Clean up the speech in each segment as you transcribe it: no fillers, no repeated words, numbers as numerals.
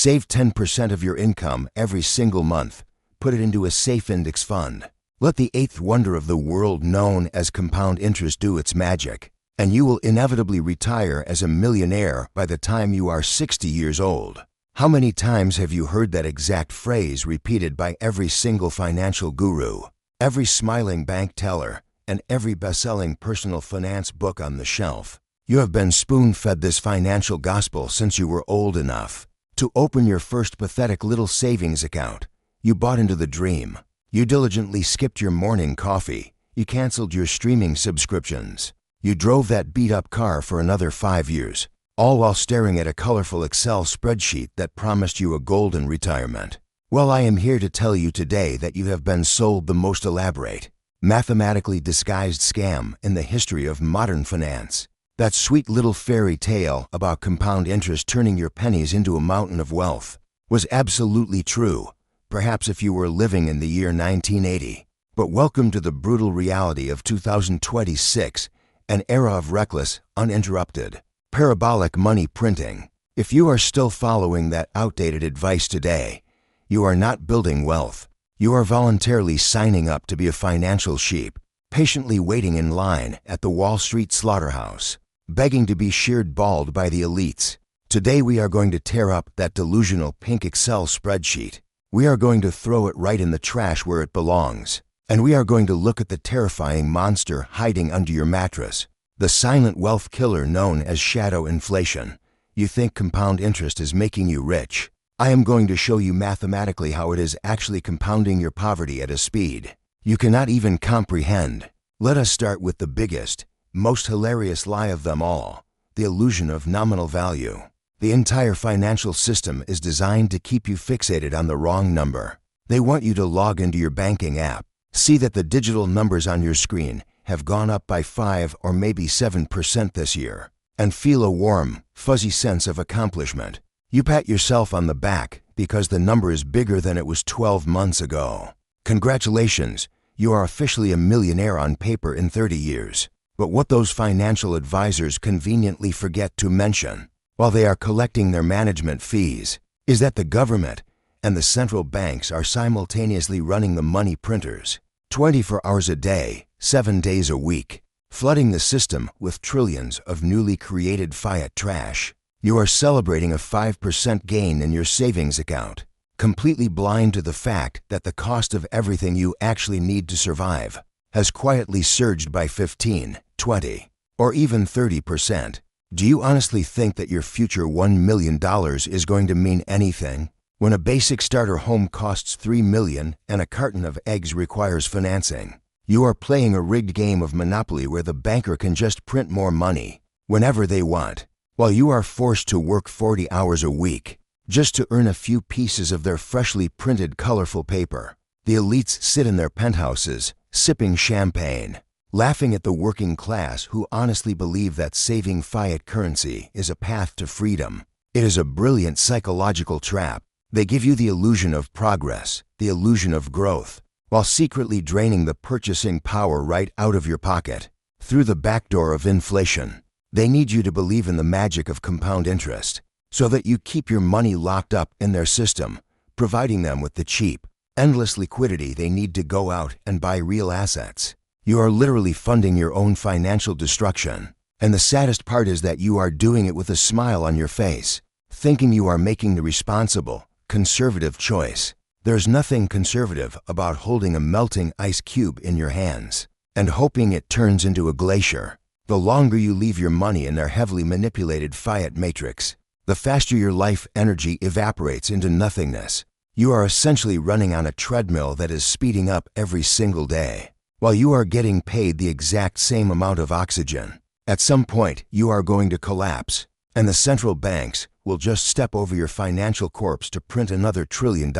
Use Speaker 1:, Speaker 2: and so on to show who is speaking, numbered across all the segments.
Speaker 1: Save 10% of your income every single month. Put it into a safe index fund. Let the eighth wonder of the world known as compound interest do its magic, and you will inevitably retire as a millionaire by the time you are 60 years old. How many times have you heard that exact phrase repeated by every single financial guru, every smiling bank teller, and every best-selling personal finance book on the shelf? You have been spoon-fed this financial gospel since you were old enough to open your first pathetic little savings account. You bought into the dream. You diligently skipped your morning coffee. You canceled your streaming subscriptions. You drove that beat-up car for another 5 years, all while staring at a colorful Excel spreadsheet that promised you a golden retirement. Well, I am here to tell you today that you have been sold the most elaborate, mathematically disguised scam in the history of modern finance. That sweet little fairy tale about compound interest turning your pennies into a mountain of wealth was absolutely true, perhaps if you were living in the year 1980. But welcome to the brutal reality of 2026, an era of reckless, uninterrupted, parabolic money printing. If you are still following that outdated advice today, you are not building wealth. You are voluntarily signing up to be a financial sheep, patiently waiting in line at the Wall Street slaughterhouse, begging to be sheared bald by the elites. Today we are going to tear up that delusional pink Excel spreadsheet. We are going to throw it right in the trash where it belongs. And we are going to look at the terrifying monster hiding under your mattress, the silent wealth killer known as shadow inflation. You think compound interest is making you rich. I am going to show you mathematically how it is actually compounding your poverty at a speed you cannot even comprehend. Let us start with the biggest, most hilarious lie of them all, the illusion of nominal value. The entire financial system is designed to keep you fixated on the wrong number. They want you to log into your banking app, see that the digital numbers on your screen have gone up by 5 or maybe 7% this year, and feel a warm, fuzzy sense of accomplishment. You pat yourself on the back because the number is bigger than it was 12 months ago. Congratulations, you are officially a millionaire on paper in 30 years. But what those financial advisors conveniently forget to mention, while they are collecting their management fees, is that the government and the central banks are simultaneously running the money printers 24 hours a day, 7 days a week, flooding the system with trillions of newly created fiat trash. You are celebrating a 5% gain in your savings account, completely blind to the fact that the cost of everything you actually need to survive has quietly surged by 15, 20, or even 30%. Do you honestly think that your future $1 million is going to mean anything when a basic starter home costs $3 million and a carton of eggs requires financing? You are playing a rigged game of Monopoly where the banker can just print more money whenever they want, while you are forced to work 40 hours a week just to earn a few pieces of their freshly printed colorful paper. The elites sit in their penthouses, sipping champagne, laughing at the working class who honestly believe that saving fiat currency is a path to freedom. It is a brilliant psychological trap. They give you the illusion of progress, the illusion of growth, while secretly draining the purchasing power right out of your pocket through the back door of inflation. They need you to believe in the magic of compound interest so that you keep your money locked up in their system, providing them with the cheap, endless liquidity they need to go out and buy real assets. You are literally funding your own financial destruction. And the saddest part is that you are doing it with a smile on your face, thinking you are making the responsible, conservative choice. There's nothing conservative about holding a melting ice cube in your hands and hoping it turns into a glacier. The longer you leave your money in their heavily manipulated fiat matrix, the faster your life energy evaporates into nothingness. You are essentially running on a treadmill that is speeding up every single day, while you are getting paid the exact same amount of oxygen. At some point, you are going to collapse, and the central banks will just step over your financial corpse to print another $1 trillion.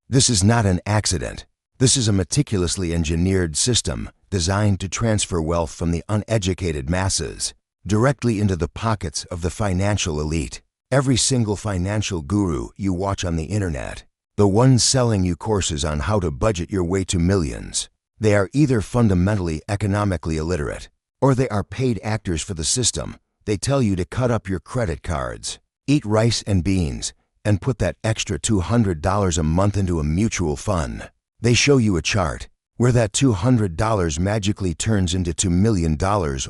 Speaker 1: This is not an accident. This is a meticulously engineered system designed to transfer wealth from the uneducated masses directly into the pockets of the financial elite. Every single financial guru you watch on the internet, the ones selling you courses on how to budget your way to millions, they are either fundamentally economically illiterate, or they are paid actors for the system. They tell you to cut up your credit cards, eat rice and beans, and put that extra $200 a month into a mutual fund. They show you a chart where that $200 magically turns into $2 million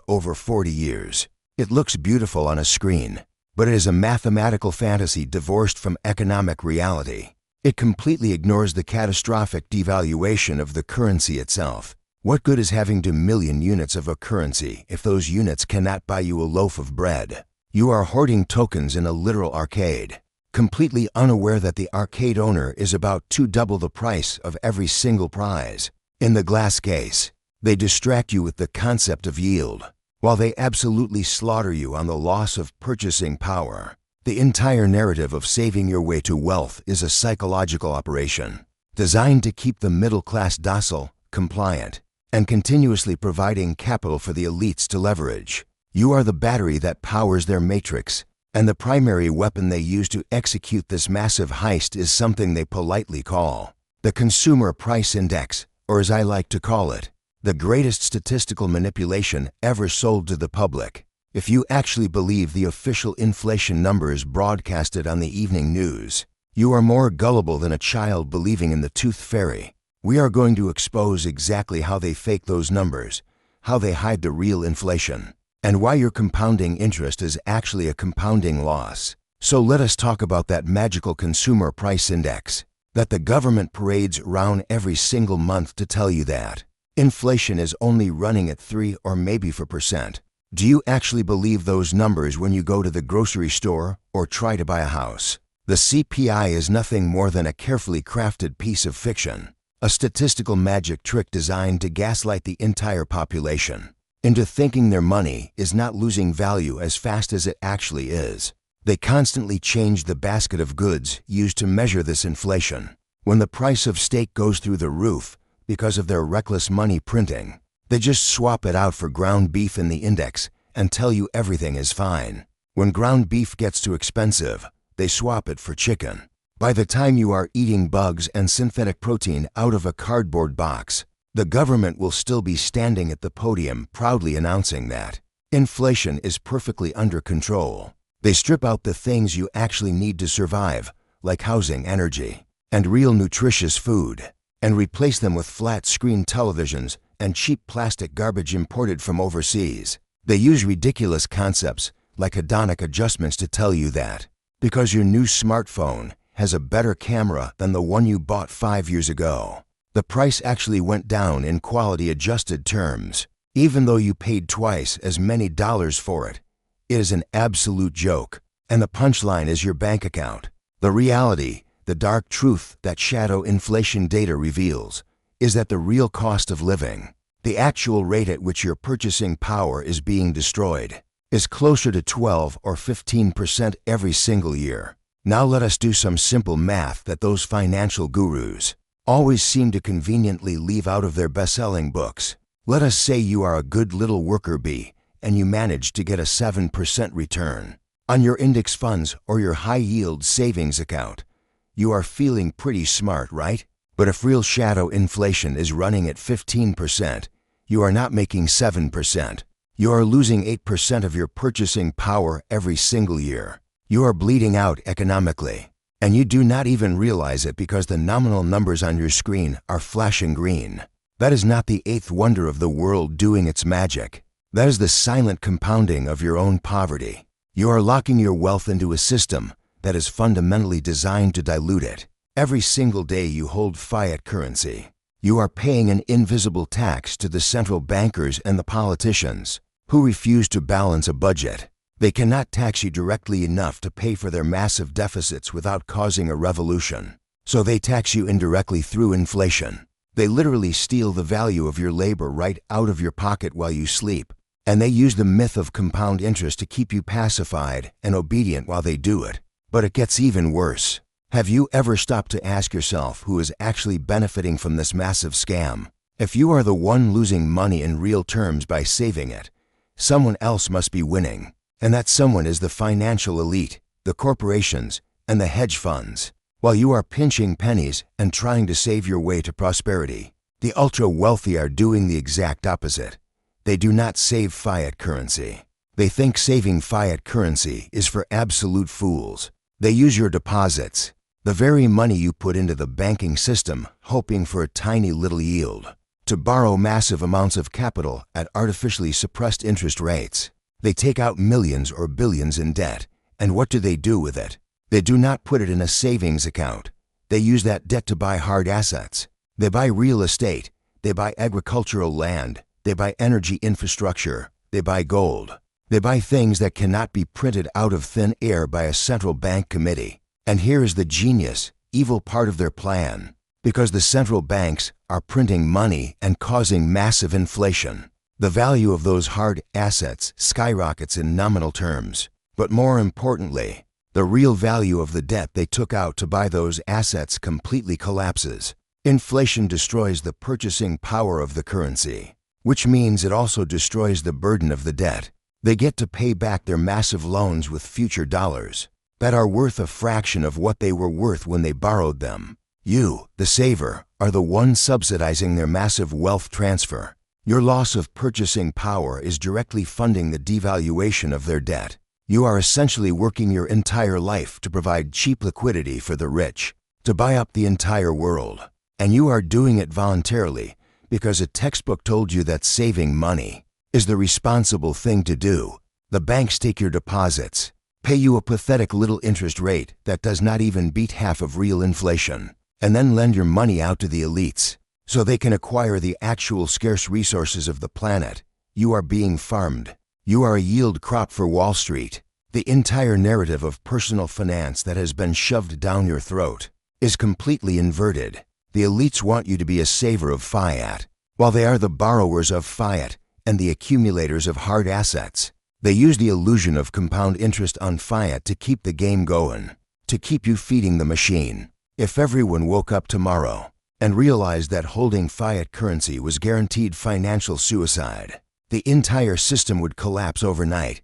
Speaker 1: over 40 years. It looks beautiful on a screen, but it is a mathematical fantasy divorced from economic reality. It completely ignores the catastrophic devaluation of the currency itself. What good is having 2 million units of a currency if those units cannot buy you a loaf of bread? You are hoarding tokens in a literal arcade, completely unaware that the arcade owner is about to double the price of every single prize. In the glass case, they distract you with the concept of yield, while they absolutely slaughter you on the loss of purchasing power. The entire narrative of saving your way to wealth is a psychological operation, designed to keep the middle class docile, compliant, and continuously providing capital for the elites to leverage. You are the battery that powers their matrix, and the primary weapon they use to execute this massive heist is something they politely call the Consumer Price Index, or as I like to call it, the greatest statistical manipulation ever sold to the public. If you actually believe the official inflation numbers broadcasted on the evening news, you are more gullible than a child believing in the tooth fairy. We are going to expose exactly how they fake those numbers, how they hide the real inflation, and why your compounding interest is actually a compounding loss. So let us talk about that magical consumer price index that the government parades around every single month to tell you that inflation is only running at 3 or maybe 4%. Do you actually believe those numbers when you go to the grocery store or try to buy a house? The CPI is nothing more than a carefully crafted piece of fiction, a statistical magic trick designed to gaslight the entire population into thinking their money is not losing value as fast as it actually is. They constantly change the basket of goods used to measure this inflation. When the price of steak goes through the roof because of their reckless money printing, they just swap it out for ground beef in the index and tell you everything is fine. When ground beef gets too expensive, they swap it for chicken. By the time you are eating bugs and synthetic protein out of a cardboard box, the government will still be standing at the podium proudly announcing that inflation is perfectly under control. They strip out the things you actually need to survive, like housing, energy, and real nutritious food, and replace them with flat-screen televisions and cheap plastic garbage imported from overseas. They use ridiculous concepts like hedonic adjustments to tell you that because your new smartphone has a better camera than the one you bought 5 years ago, the price actually went down in quality-adjusted terms, even though you paid twice as many dollars for it. It is an absolute joke, and the punchline is your bank account. The reality, the dark truth that shadow inflation data reveals, is that the real cost of living, the actual rate at which your purchasing power is being destroyed, is closer to 12 or 15% every single year. Now let us do some simple math that those financial gurus always seem to conveniently leave out of their best-selling books. Let us say you are a good little worker bee and you manage to get a 7% return on your index funds or your high-yield savings account. You are feeling pretty smart, right? But if real shadow inflation is running at 15%, you are not making 7%. You are losing 8% of your purchasing power every single year. You are bleeding out economically, and you do not even realize it because the nominal numbers on your screen are flashing green. That is not the eighth wonder of the world doing its magic. That is the silent compounding of your own poverty. You are locking your wealth into a system that is fundamentally designed to dilute it. Every single day you hold fiat currency, you are paying an invisible tax to the central bankers and the politicians who refuse to balance a budget. They cannot tax you directly enough to pay for their massive deficits without causing a revolution. So they tax you indirectly through inflation. They literally steal the value of your labor right out of your pocket while you sleep. And they use the myth of compound interest to keep you pacified and obedient while they do it. But it gets even worse. Have you ever stopped to ask yourself who is actually benefiting from this massive scam? If you are the one losing money in real terms by saving it, someone else must be winning. And that someone is the financial elite, the corporations, and the hedge funds. While you are pinching pennies and trying to save your way to prosperity, the ultra-wealthy are doing the exact opposite. They do not save fiat currency. They think saving fiat currency is for absolute fools. They use your deposits, the very money you put into the banking system, hoping for a tiny little yield, to borrow massive amounts of capital at artificially suppressed interest rates. They take out millions or billions in debt, and what do they do with it? They do not put it in a savings account. They use that debt to buy hard assets. They buy real estate. They buy agricultural land. They buy energy infrastructure. They buy gold. They buy things that cannot be printed out of thin air by a central bank committee. And here is the genius, evil part of their plan. Because the central banks are printing money and causing massive inflation, the value of those hard assets skyrockets in nominal terms. But more importantly, the real value of the debt they took out to buy those assets completely collapses. Inflation destroys the purchasing power of the currency, which means it also destroys the burden of the debt. They get to pay back their massive loans with future dollars that are worth a fraction of what they were worth when they borrowed them. You, the saver, are the one subsidizing their massive wealth transfer. Your loss of purchasing power is directly funding the devaluation of their debt. You are essentially working your entire life to provide cheap liquidity for the rich, to buy up the entire world. And you are doing it voluntarily because a textbook told you that saving money is the responsible thing to do. The banks take your deposits, pay you a pathetic little interest rate that does not even beat half of real inflation, and then lend your money out to the elites so they can acquire the actual scarce resources of the planet. You are being farmed. You are a yield crop for Wall Street. The entire narrative of personal finance that has been shoved down your throat is completely inverted. The elites want you to be a saver of fiat, while they are the borrowers of fiat and the accumulators of hard assets. They use the illusion of compound interest on fiat to keep the game going, to keep you feeding the machine. If everyone woke up tomorrow and realized that holding fiat currency was guaranteed financial suicide, the entire system would collapse overnight.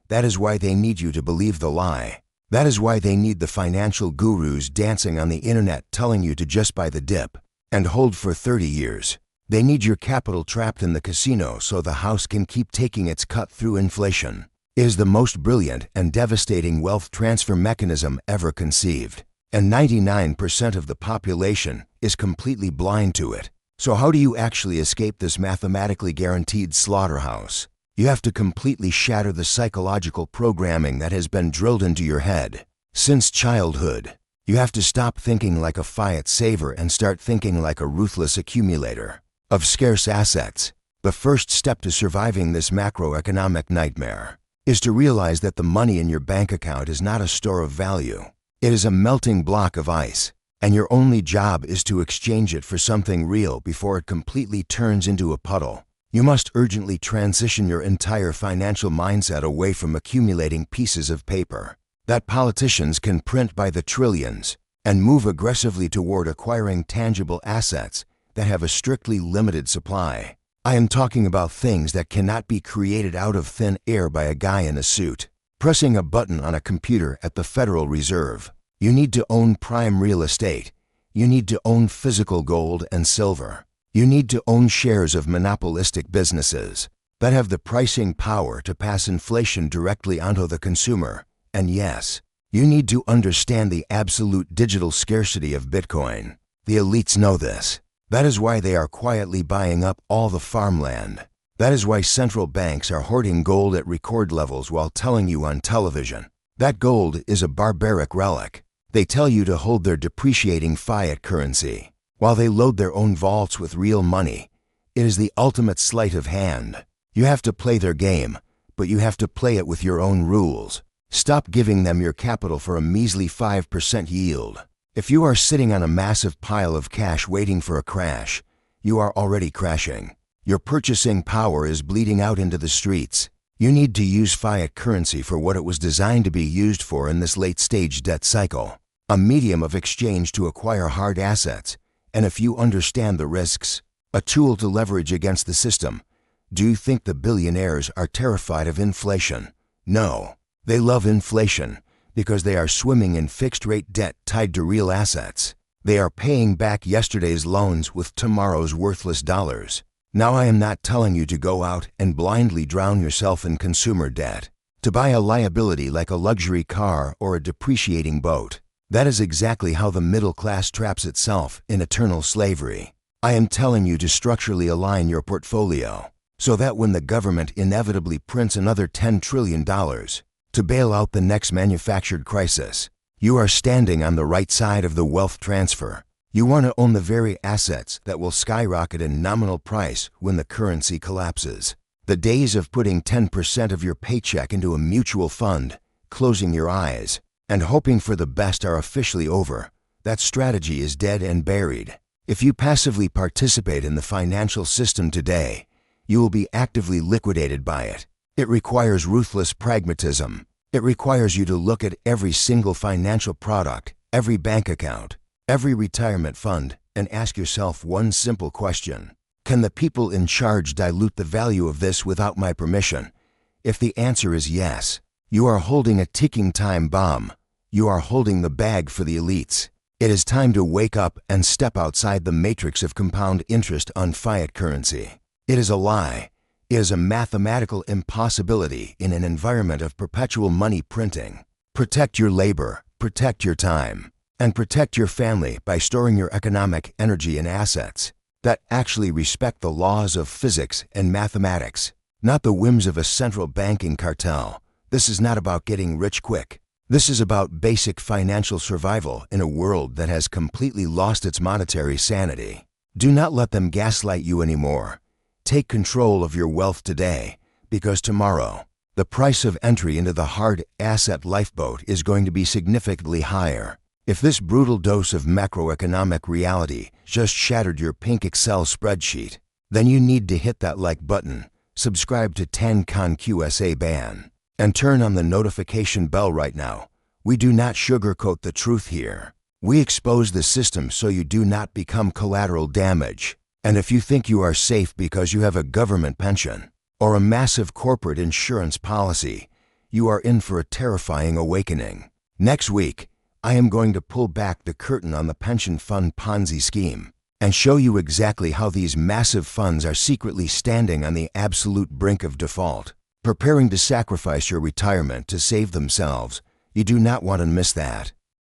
Speaker 1: That is why they need you to believe the lie. That is why they need the financial gurus dancing on the internet telling you to just buy the dip and hold for 30 years. They need your capital trapped in the casino so the house can keep taking its cut through inflation. It is the most brilliant and devastating wealth transfer mechanism ever conceived, and 99% of the population is completely blind to it. So how do you actually escape this mathematically guaranteed slaughterhouse? You have to completely shatter the psychological programming that has been drilled into your head since childhood. You have to stop thinking like a fiat saver and start thinking like a ruthless accumulator of scarce assets. The first step to surviving this macroeconomic nightmare is to realize that the money in your bank account is not a store of value. It is a melting block of ice, and your only job is to exchange it for something real before it completely turns into a puddle. You must urgently transition your entire financial mindset away from accumulating pieces of paper that politicians can print by the trillions and move aggressively toward acquiring tangible assets that have a strictly limited supply. I am talking about things that cannot be created out of thin air by a guy in a suit, pressing a button on a computer at the Federal Reserve. You need to own prime real estate. You need to own physical gold and silver. You need to own shares of monopolistic businesses that have the pricing power to pass inflation directly onto the consumer. And yes, you need to understand the absolute digital scarcity of Bitcoin. The elites know this. That is why they are quietly buying up all the farmland. That is why central banks are hoarding gold at record levels while telling you on television that gold is a barbaric relic. They tell you to hold their depreciating fiat currency while they load their own vaults with real money. It is the ultimate sleight of hand. You have to play their game, but you have to play it with your own rules. Stop giving them your capital for a measly 5% yield. If you are sitting on a massive pile of cash waiting for a crash, you are already crashing. Your purchasing power is bleeding out into the streets. You need to use fiat currency for what it was designed to be used for in this late-stage debt cycle, a medium of exchange to acquire hard assets, and if you understand the risks, a tool to leverage against the system. Do you think the billionaires are terrified of inflation? No, they love inflation because they are swimming in fixed-rate debt tied to real assets. They are paying back yesterday's loans with tomorrow's worthless dollars. Now I am not telling you to go out and blindly drown yourself in consumer debt, to buy a liability like a luxury car or a depreciating boat. That is exactly how the middle class traps itself in eternal slavery. I am telling you to structurally align your portfolio so that when the government inevitably prints another $10 trillion to bail out the next manufactured crisis, you are standing on the right side of the wealth transfer. You want to own the very assets that will skyrocket in nominal price when the currency collapses. The days of putting 10% of your paycheck into a mutual fund, closing your eyes, and hoping for the best are officially over. That strategy is dead and buried. If you passively participate in the financial system today, you will be actively liquidated by it. It requires ruthless pragmatism. It requires you to look at every single financial product, every bank account, every retirement fund, and ask yourself one simple question. Can the people in charge dilute the value of this without my permission? If the answer is yes, you are holding a ticking time bomb. You are holding the bag for the elites. It is time to wake up and step outside the matrix of compound interest on fiat currency. It is a lie. It is a mathematical impossibility in an environment of perpetual money printing. Protect your labor, protect your time, and protect your family by storing your economic energy in assets that actually respect the laws of physics and mathematics, not the whims of a central banking cartel. This is not about getting rich quick. This is about basic financial survival in a world that has completely lost its monetary sanity. Do not let them gaslight you anymore. Take control of your wealth today, because tomorrow, the price of entry into the hard asset lifeboat is going to be significantly higher. If this brutal dose of macroeconomic reality just shattered your pink Excel spreadsheet, then you need to hit that like button, subscribe to 10Con QSA Ban, and turn on the notification bell right now. We do not sugarcoat the truth here. We expose the system so you do not become collateral damage. And if you think you are safe because you have a government pension or a massive corporate insurance policy, you are in for a terrifying awakening. Next week, I am going to pull back the curtain on the pension fund Ponzi scheme and show you exactly how these massive funds are secretly standing on the absolute brink of default, preparing to sacrifice your retirement to save themselves. You do not want to miss that.